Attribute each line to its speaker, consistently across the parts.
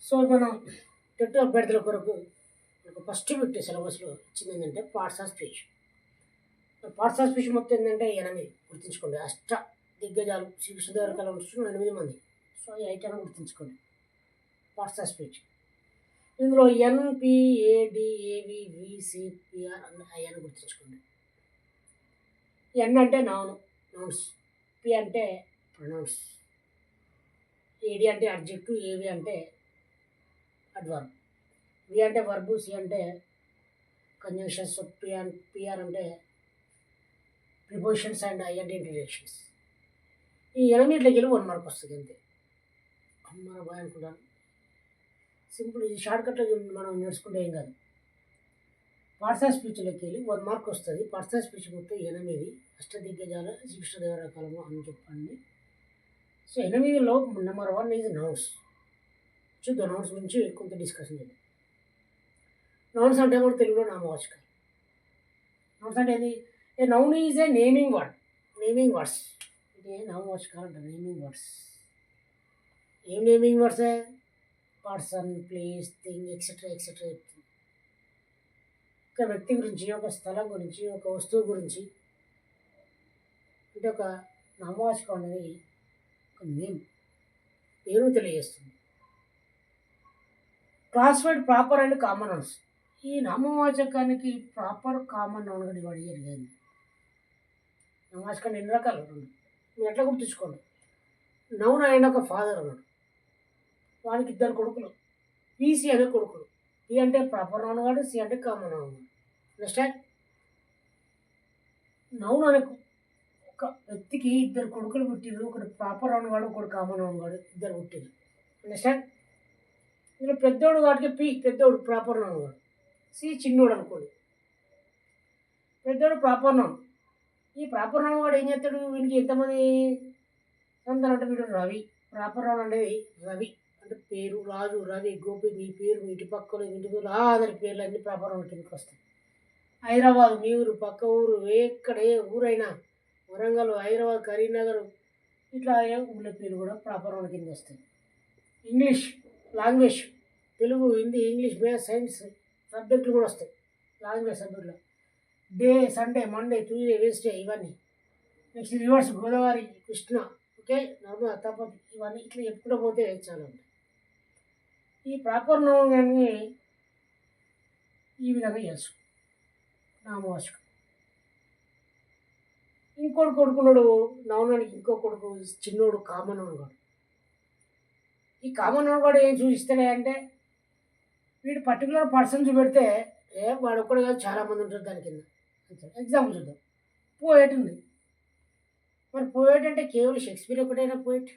Speaker 1: So మనం TET అభ్యర్థుల కొరకు మనకు ఫస్ట్ బిట్ సిలబస్లో ఇచ్చింది ఏంటంటే parts of speech. Parts of speech మొత్తం ఏంటంటే 8 గుర్తుంచుకోండి. అష్ట దిగ్గజాలు శ్రీకృష్ణదేవరకాలం 8 మంది. సో ఈ 8 అని గుర్తుంచుకోండి. పార్ట్స్ ఆఫ్ స్పీచ్ ఇందులో NPADAVVCPR అని గుర్తుంచుకోండి. ఎన్ అంటే నౌన్స్, పి అంటే ప్రొనౌన్స్, ఏడి అంటే అడ్జెక్టివ్, ఏవి అంటే అడ్వర్బ్, వి అంటే వర్బు, సి అంటే కంజంక్షన్స్, పిఆర్ అంటే ప్రిపోజిషన్స్ అండ్ ఐడెంటిఫికేషన్స్. ఈ 8 వెళ్ళి 1 మార్క్ వస్తుంది అంతే. మన బాయ్ అనుకుంటాను. సింపుల్, ఇది షార్ట్కట్లో మనం నేర్చుకుంటే ఏం కాదు. పార్ట్స్ ఆఫ్ స్పీచ్లోకి వెళ్ళి 1 మార్క్ వస్తుంది. పార్ట్స్ ఆఫ్ స్పీచ్ మొత్తం 8 అష్టదిగ్గజాల శ్రీకృష్ణదేవరకాలము అని చెప్పండి. సో 8లో నెంబర్ 1 ఈజ్ నౌన్స్. చూద్దాం నౌన్స్ గురించి కొంత డిస్కషన్ చేద్దాం. నౌన్స్ అంటే కూడా తెలుగులో నామవాచకాలు. నౌన్స్ అంటే ఏది? A noun is a naming word. Naming words ఇది నామవాచకాలు అంటారు. Naming words. ఏం నేమింగ్ వర్డ్సే? Person, place, thing, etcetera etcetera చెప్తుంది. ఒక వ్యక్తి గురించి, ఒక స్థలం గురించి, ఒక వస్తువు గురించి అంటే ఒక నామవాచకం అనేది ఒక నేమ్, పేరు తెలియజేస్తుంది. Classified proper and common nouns. ఈ నామవాచకానికి ప్రాపర్, కామన్ నౌన్గా డివైడ్ జరిగింది. నామవాచకాన్ని 2 రకాలు. మీరు ఎట్లా గుర్తుంచుకోండి. నౌన్ ఆయన ఒక ఫాదర్ ఉన్నాడు, వానికి 2 కొడుకులు, పీసీ అనే కొడుకులు. పి అంటే ప్రాపర్ నౌన్ వాడు, సి అంటే కామన్ నౌన్ వాడు. అండర్స్టాండ్? నౌన్ అనే ఒక వ్యక్తికి 2 కొడుకులు పుట్టిరు. ఒకటి ప్రాపర్ నౌన్ వాడు, ఒకటి కామన్ నౌన్ వాడు, 2 పుట్టిరు. అండర్స్టాండ్? ఇందులో పెద్దోడు వాటికి పి పెద్దోడు ప్రాపర్ నౌన్ వాడు, సి చిన్నోడు అనుకోండి. పెద్దోడు ప్రాపర్ నౌన్. ఈ ప్రాపర్ నౌన్ వాడు ఏం చేస్తాడు? వీనికి ఎంతమంది సంతానం అంటే వీడు రవి. ప్రాపర్ నౌన్ అనేది రవి అంటే పేరు. రాజు, రవి, గోపి, మీ పేరు, ఇంటి పక్కలు, ఇంటి పేరు, అందరి పేర్లు అన్ని ప్రాపర్ నౌన్ కిందకి వస్తాయి. హైదరాబాద్ మీ ఊరు, పక్క ఊరు, ఎక్కడ ఏ ఊరైనా, వరంగల్, హైదరాబాద్, కరీంనగర్, ఇట్లా ఊళ్ళ పేర్లు కూడా ప్రాపర్ నౌన్ కింద వస్తాయి. English language, Telugu, Hindi, English, maths, science సబ్జెక్టులు కూడా వస్తాయి లాంగ్వేజ్ సబ్జెక్టులో. Day, Sunday, Monday, Tuesday, Wednesday ఇవన్నీ. Next rivers Godavari, Krishna, okay, Narmada, Tapti, ఇవన్నీ ఇట్లా చెప్పుకుంటూ పోతే చాలా ఉంటాయి. ఈ ప్రాపర్ నౌన్ కానీ ఈ విధంగా చేసు నామవాచకం. ఇంకోటి కొడుకున్నాడు నౌనానికి, ఇంకో కొడుకు చిన్నోడు కామన్ నౌన్ వాడు. ఈ కామన్ నౌన్ వాడు ఏం సూచిస్తాడే అంటే వీడు పర్టికులర్ పర్సన్స్ పెడితే వాడు ఒక్కడు కాదు చాలామంది ఉంటారు దాని కింద. ఎగ్జాంపుల్ చూద్దాం. పోయట్ ఉంది. మరి పోయట్ అంటే కేవలం షేక్స్పియర్ ఒకటైనా పోయట్,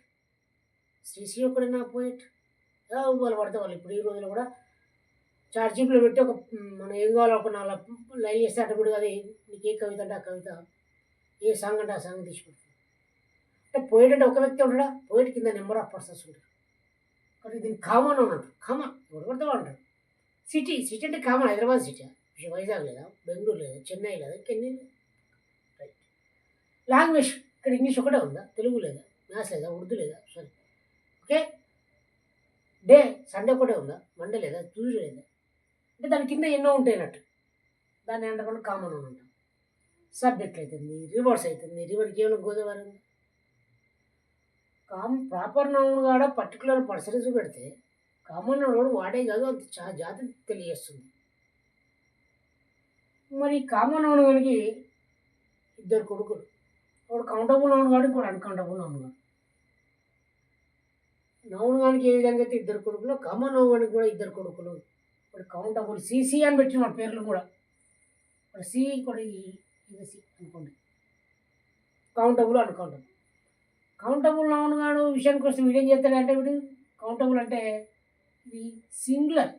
Speaker 1: శ్రీశ్రీ ఒకటైనా పోయట్, వాళ్ళు పడితే వాళ్ళు. ఇప్పుడు ఈ రోజుల్లో కూడా చార్జీప్లో పెట్టి ఒక మనం ఏం కావాలో ఒక 4 లైన్ చేస్తే అటు అది నీకు ఏ కవిత అంటే ఆ కవిత, ఏ సాంగ్ అంటే ఆ సాంగ్ తీసుకుంటుంది. అంటే పోయట్ అంటే ఒక వ్యక్తి ఉంటాడా? పోయట్ కింద నెంబర్ ఆఫ్ పర్సన్స్ ఉంటారు. కాబట్టి దీన్ని కామన్ అన్నట్టు. కామన్ ఎవరు పడితే వాళ్ళు అంటారు. సిటీ అంటే కామన్. హైదరాబాద్ సిటీ, వైజాగ్ లేదా, బెంగళూరు లేదా, చెన్నై లేదా, కెన్నీ. రైట్. లాంగ్వేజ్ ఇక్కడ ఇంగ్లీష్ ఒకటే ఉందా? తెలుగు లేదా, మ్యాథ్స్ లేదా, ఉర్దూ లేదా, సారీ, ఓకే. డే సండే ఒకటే ఉందా? మండే లేదా, ట్యూస్డే లేదా? అంటే దాని కింద ఎన్నో ఉంటాయి అన్నట్టు. దాన్ని అంటారు కామన్ అని అంటాం. సబ్జెక్ట్ అవుతుంది, రివర్స్ అవుతుంది. రివర్ కేవలం గోదావరి ఉంది. ప్రాపర్ నౌన్ కూడా పర్టికులర్ పర్సన్స్ పెడితే కామన్ నౌన్ వాడే కాదు, అంత జాతి తెలియజేస్తుంది. మరి కామన్ నౌన్ మనకి 2 కొడుకులు, ఒకడు కౌంటబుల్ నౌన్ వాడు, ఇంకోటి అన్కౌంటబుల్ నౌన్ వాడు. నౌన్ వానికి ఏ విధంగా అయితే 2 కొడుకులు, కామన్ నౌన్ వానికి కూడా 2 కొడుకులు. ఒకటి కౌంటబుల్, సిసి అని పెట్టిన వాడు పేర్లు కూడా. ఒకటి సి, ఇంకోటి సి అనుకోండి. Countable, uncountable. కౌంటబుల్ నౌన్ వాడు విషయానికి వస్తే వీడు ఏం చేస్తాడు అంటే వీడు కౌంటబుల్ అంటే ఇది సింగులర్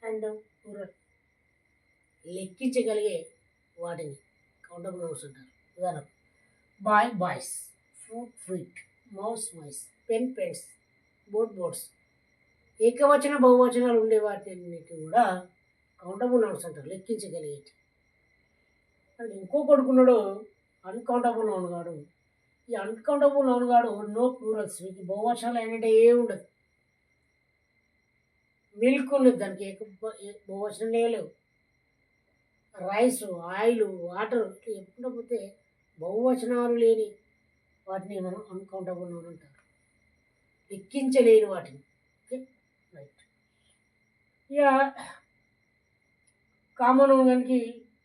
Speaker 1: అండ్ ప్లూరల్, లెక్కించగలిగే వాటిని కౌంటబుల్ నౌన్స్ అంటారు. ఉదాహరణ boy boys, fruit fruit, mouse mice, pen pens, boat boats. ఏకవచన బహువచనాలు ఉండే వాటిన్నిటి కూడా కౌంటబుల్ నౌన్స్ అంటారు, లెక్కించగలిగేటి. అండ్ ఇంకో కొడుకున్నాడు అన్కౌంటబుల్ నౌన్ గాడు. ఈ అన్కౌంటబుల్ నౌన్ గాడు నో ప్లూరల్స్, మీకు బహువచనాలు ఏంటంటే ఏ ఉండదు. మిల్క్ ఉన్నది, దానికి బహువచనం లేవు. రైస్, ఆయిల్, వాటర్ ఇట్లా చెప్పుకుంటూ పోతే బహువచనాలు లేని వాటిని మనం అన్కౌంటబుల్ నౌన్ అంటారు, లెక్కించలేని వాటిని. Okay, right. ఇక కామన్ నౌన్కి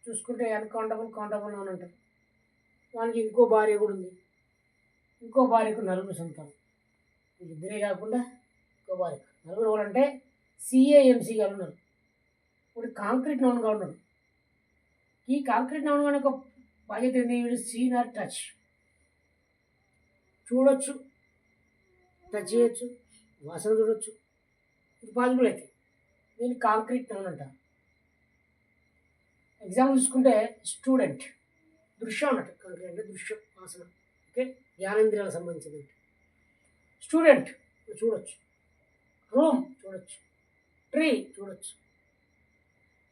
Speaker 1: చూసుకుంటే అన్కౌంటబుల్, కౌంటబుల్ నౌన్ అంటారు. వానికి ఇంకో భార్య కూడా ఉంది, ఇంకో భార్యకు నలుగురు సంతానం. ఇద్దరే కాకుండా ఇంకో భార్య, నలుగురు కూడా అంటే సిఏఎంసీగా ఉన్నారు. ఇప్పుడు కాంక్రీట్ నౌన్గా ఉన్నాడు. ఈ కాంక్రీట్ నౌన్ కనుక బాధ్యత ఏంటి? సీన్ ఆర్ టచ్, చూడొచ్చు, టచ్ చేయొచ్చు, వాసన చూడొచ్చు, ఇది పాసిబుల్ అయితే దీన్ని కాంక్రీట్ నౌన్ అంటారు. ఎగ్జాంపుల్ చూసుకుంటే స్టూడెంట్, దృశ్యం అన్నట్టు. కాంక్రీట్ అంటే దృశ్యం, వాసన. ఓకే, జ్ఞానేంద్రియాలకు సంబంధించింది. స్టూడెంట్ చూడొచ్చు, రూమ్ చూడొచ్చు, ట్రీ చూడొచ్చు.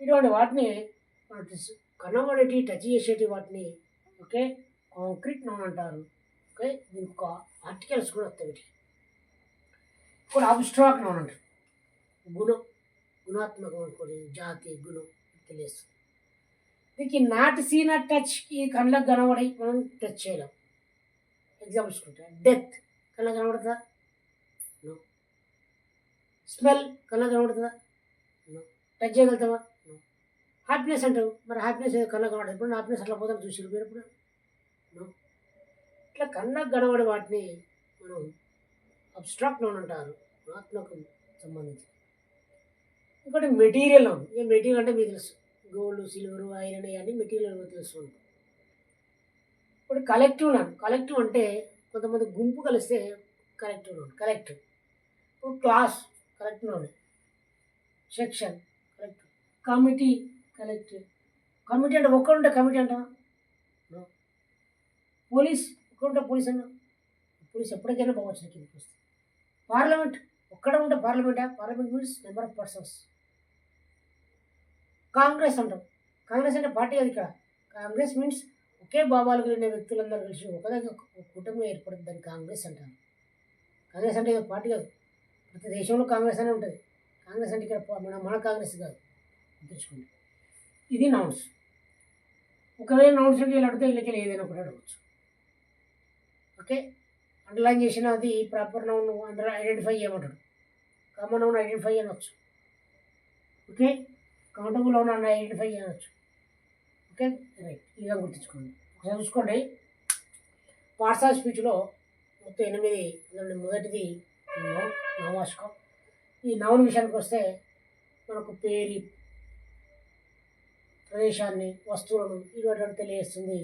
Speaker 1: ఇటువంటి వాటిని కనబడేటి, టచ్ చేసేటి వాటిని ఓకే కాంక్రీట్ నౌన్ అంటారు. ఓకే, దీనికి ఒక ఆర్టికల్స్ కూడా వస్తాయి వీటికి. ఇప్పుడు అబ్స్ట్రాక్ట్ నౌన్ అంటారు. గుణం, గుణాత్మకం అనుకోండి, జాతి, గుణం తెలియస్తుంది. దీనికి నాట్ సీన్ ఆర్ టచ్, ఈ కళ్ళకు కనబడి మనం టచ్ చేయలేం. ఎగ్జాంపుల్ చూసుకుంటే డెత్ కళ్ళకు కనబడుతుందా? నో. స్మెల్ కళ్ళకు కనబడుతుందా? నో. టచ్ చేయగలుగుతావా? నో. హ్యాపీనెస్ అంటావు, మరి హ్యాపీనెస్ కళ్ళకు కనబడదు. ఇప్పుడు హ్యాపీనెస్ అట్లా పోతాం చూసి మీరు ఎప్పుడు? నో. ఇట్లా కళ్ళకు కనబడే వాటిని మనం అబ్స్ట్రాక్ట్ నౌన్ అంటారు, గుణాత్మకం సంబంధించి. ఇంకోటి మెటీరియల్ నౌన్. ఏ మెటీరియల్ అంటే మీకు తెలుసు, గోల్డ్, సిల్వరు, ఐరన్ ఇవన్నీ మెటీరియల్ తెలుసు. ఇప్పుడు కలెక్టివ్ నౌన్. కలెక్టివ్ అంటే కొంతమంది గుంపు కలిస్తే కలెక్టివ్ నౌన్. కలెక్టివ్. ఇప్పుడు class collective noun, section collective, committee collective. Committee అంటే ఒక్కడుంటే కమిటీ అంట. పోలీస్ ఒక్కడుంటే పోలీస్ అన్నా. పోలీస్ ఎప్పటికైనా పోవచ్చు కిందకి వస్తుంది. పార్లమెంట్ ఒక్కడ ఉంటే పార్లమెంటా? Parliament means number of persons. Congress అంటాం. కాంగ్రెస్ అంటే పార్టీ అది. ఇక్కడ కాంగ్రెస్ మీన్స్ ఒకే బాబాలకు వెళ్ళిన వ్యక్తులందరూ కలిసి ఒక దగ్గర ఒక కుటుంబం ఏర్పడుతుంది, దాన్ని కాంగ్రెస్ అంటారు. కాంగ్రెస్ అంటే ఏదో పార్టీ కాదు, ప్రతి దేశంలో కాంగ్రెస్ అనే ఉంటుంది. కాంగ్రెస్ అంటే ఇక్కడ మన కాంగ్రెస్ కాదు, గుర్తుంచుకోండి. ఇది నౌన్స్. ఒకవేళ నౌన్స్ వీళ్ళు అడిగితే వీళ్ళకి ఏదైనా ఒకటి అడగవచ్చు. ఓకే, అండర్లైన్ చేసిన అది ప్రాపర్ నౌన్ ఐడెంటిఫై చేయమంటాడు. కామన్ నౌన్ ఐడెంటిఫై అనవచ్చు. ఓకే, కౌంటబుల్ నౌన్ ఐడెంటిఫై చేయవచ్చు. Okay, right. ఇదిగా గుర్తుంచుకోండి. ఒకసారి చూసుకోండి, పార్ట్స్ ఆఫ్ స్పీచ్లో మొత్తం 8. అందులో మొదటిది నౌవాస్కం. ఈ నౌన్ విషయానికి వస్తే మనకు పేరు, ప్రదేశాన్ని, వస్తువులను ఇటువంటి తెలియజేస్తుంది.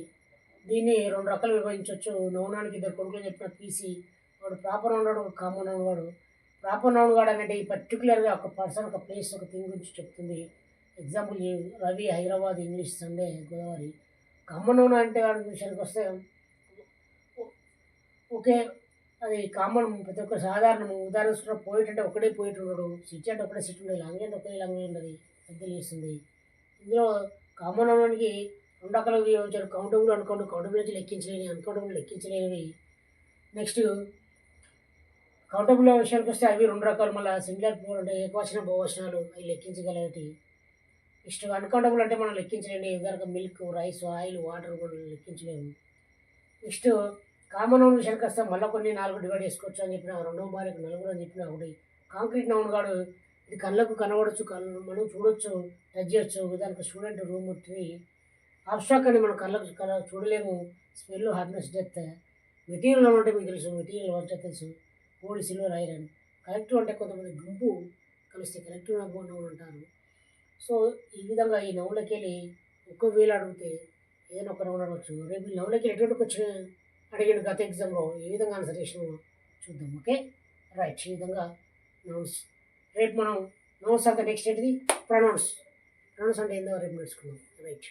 Speaker 1: దీన్ని 2 రకాలు విభజించవచ్చు. నౌనానికి 2 కొడుకులు చెప్పిన పీసీ వాడు ప్రాపర్ నౌన్ వాడు, కామన్ నౌన్ వాడు. ప్రాపర్ నౌన్ వాడు అంటే ఈ పర్టికులర్గా ఒక పర్సన్, ఒక ప్లేస్, ఒక థింగ్ గురించి చెప్తుంది. Example Ravi Hyderabad, English Sunday Godavari. Common noun అంటే వాడి విషయానికి వస్తే ఓకే, అది కామన్, ప్రతి ఒక్క సాధారణము. ఉదాహరణ పోయిట్ అంటే ఒకటే పోయిట్ ఉండడు, సిట్ అంటే ఒకటే సిట్ ఉండదు, లాంగ్వేజ్ అంటే ఒకే లాంగ్వేజ్ ఉండదు, అది తెలియస్తుంది. ఇందులో కామన్ నౌన్కి 2 రకాలు విభజించారు. Countable, uncountable. కౌంటబుల్ నుంచి లెక్కించలేని, అన్కౌంటబుల్ లెక్కించలేనివి. నెక్స్ట్ కౌంటబుల్ విషయానికి వస్తే అవి 2 రకాలు. మళ్ళీ సింగులర్ అంటే ఏకవచన, బహువచనాలు, అవి లెక్కించగలిగేవి. నెక్స్ట్ అన్కౌంటబుల్ అంటే మనం లెక్కించలేని, ఉదాహరణకు మిల్క్, రైస్, ఆయిల్, వాటర్ కూడా లెక్కించలేము. నెక్స్ట్ కామన్ నౌన్ విషయానికి వస్తే మళ్ళీ కొన్ని 4 డివైడ్ చేసుకోవచ్చు అని చెప్పిన, 2వ భార్యకు 4 అని చెప్పిన. ఒకటి కాంక్రీట్ నౌన్ కాడు, ఇది కళ్ళకు కనబడవచ్చు, మనం చూడొచ్చు, టచ్ చేయొచ్చు. ఉదాహరణకు స్టూడెంట్, రూమ్, ట్రీ. అబ్స్ట్రాక్ట్ అని మనం కళ్ళకు చూడలేము, smell, happiness, death. Material noun అంటే మీకు తెలుసు, మెటీరియల్ అంటే తెలుసు, గోల్డ్, సిల్వర్, ఐరన్. కలెక్టివ్ అంటే కొంతమంది గుంపు కలిస్తే కలెక్టివ్ నౌన్ అంటారు. సో ఈ విధంగా ఈ నౌన్లకి వెళ్ళి ఒక్కవేళ అడిగితే ఏదైనా ఒక నౌన్ అడగచ్చు. రేపు ఈ నౌన్లకి ఎటువంటి క్వశ్చన్ అడిగిన గత ఎగ్జామ్లో ఏ విధంగా ఆన్సర్ చేసినామో చూద్దాం. Okay, right. ఈ విధంగా నౌన్స్. రేపు మనం నౌన్స్ అంటే నెక్స్ట్ ఏంటిది? ప్రొనౌన్స్. ప్రొనౌన్స్ అంటే ఏందో రేపు నేర్చుకున్నాం. రైట్.